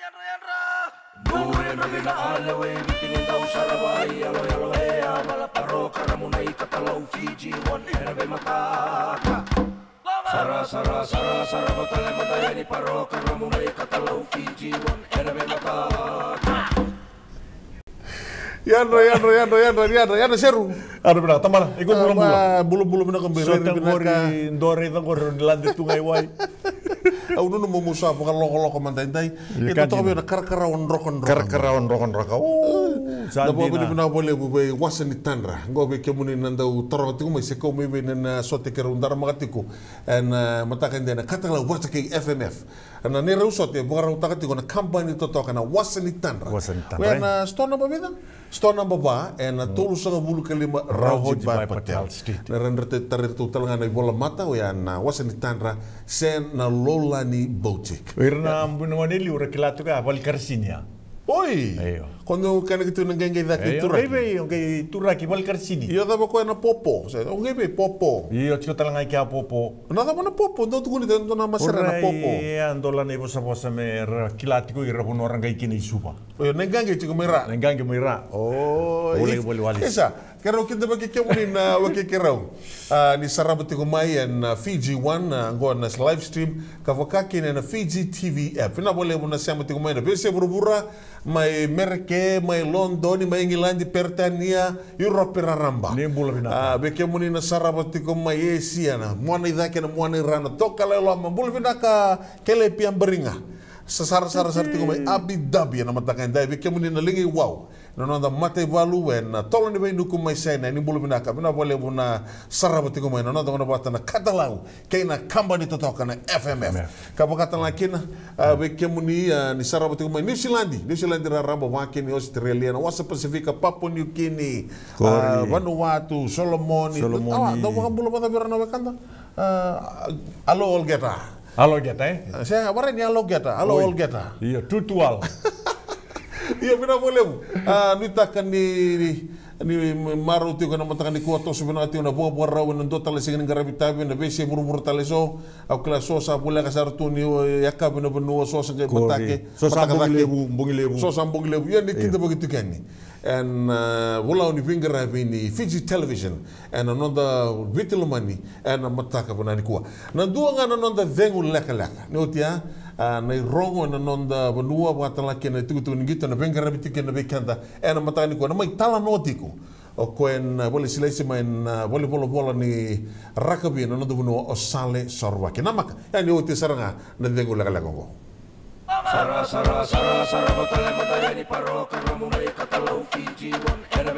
Yandra seru. Ada benar, teman. Ikut Bulu-bulu bina kembali. Soteng kori, ndore itu kori dilantik tungai wai. Aku nu mau musa bukan loko-loko mantai-mantai. Itu tuh biar kar-karawan rokon. Kar-karawan rokon. Dapat bina boleh buat wasan di tanra. Gua be kemuni nanda utara tiku mai sekau mai nena sote kerundar magatiku. En matakan dena katalah wasa ke FMF. Ana nera usot ya bukan utakatiku na kampanye itu toh karena wasan di tanra. Wena stona babita. Stona baba en tolu sanga bulu kelima Rauhji Patel. Nerender tarir tu telangan dari bola mata na wasan di tanra sen na Lolani Boutique. Irna bunwanili ura kilatu ka Valkarsinia. Oi. Quando kana gitu nangenge daki turaki. Oke, turaki Valkarsini. Iyo tava ko na popo. Sa ongebe popo. Iyo tiko talanga kia popo. Na tava na popo, ndo tukuni ndo na masera na popo. Andola ne bosa bosa me kilati ko ira hono orang kai kini supa. Oyo nangenge tiko mera. Nangenge mera. Oh, boleh wali. Esa, kero kita bagi kemuni na wake kerau. Ni sarabati ko mai na Fiji One ngo na live stream kavokaki na Fiji TV app. Na boleh mo na siamo tiko mai na bese burubura mai Merke, mai London, mai England, Pertania, Europe raramba. Nembula binaka. Beke muni na sarabati ko mai Asia na. Mwana idake na mwana irana. Toka lelo ama bula binaka kele pian beringa. Sasar-sar tiko mai Abu Dhabi na matakan dai beke muni na lingi wow. Nonda mate valu en tolo ni nuku mai sena ni bulu binaka bina boleh buna sarabati ko mai nonda mana bata na katalau kaina kambani totoka na FMF kabakata lakina beke muni ni sarabati ko mai New Zealand raramba wakin ni Australia na wasa Pasifika Papua New Guinea Vanuatu Solomoni do mga bulu bata birana wakanda alo Olgeta saya kemarin ni alo Olgeta iya tutual. Iya bina boleh nitakan ni maru tio kana matakan di kuato sebenarnya tio na buah rawa nendo tale singin ngarabi tabi na besi buru tale so au kala so sa boleh kasar tu ni yakab na benua so sa ke batake so bungi lebu so sambung lebu ya ni kita begitu kan ni and wala ni finger ni Fiji Television and another vitilmani and mataka bana ni kuah na dua ngana nonda vengu leka ni otia na rongo na nonda benua batala kena tu ngita na venga rabiti kena bekanda ena matani ko na mai tala notiko o koen boleh silesi main boleh bola ni rakabi na nonda benua osale sorwaki namaka yani oti saranga na vengu leka go Sara batale mataya ni paro karamu mai katalau Fiji One era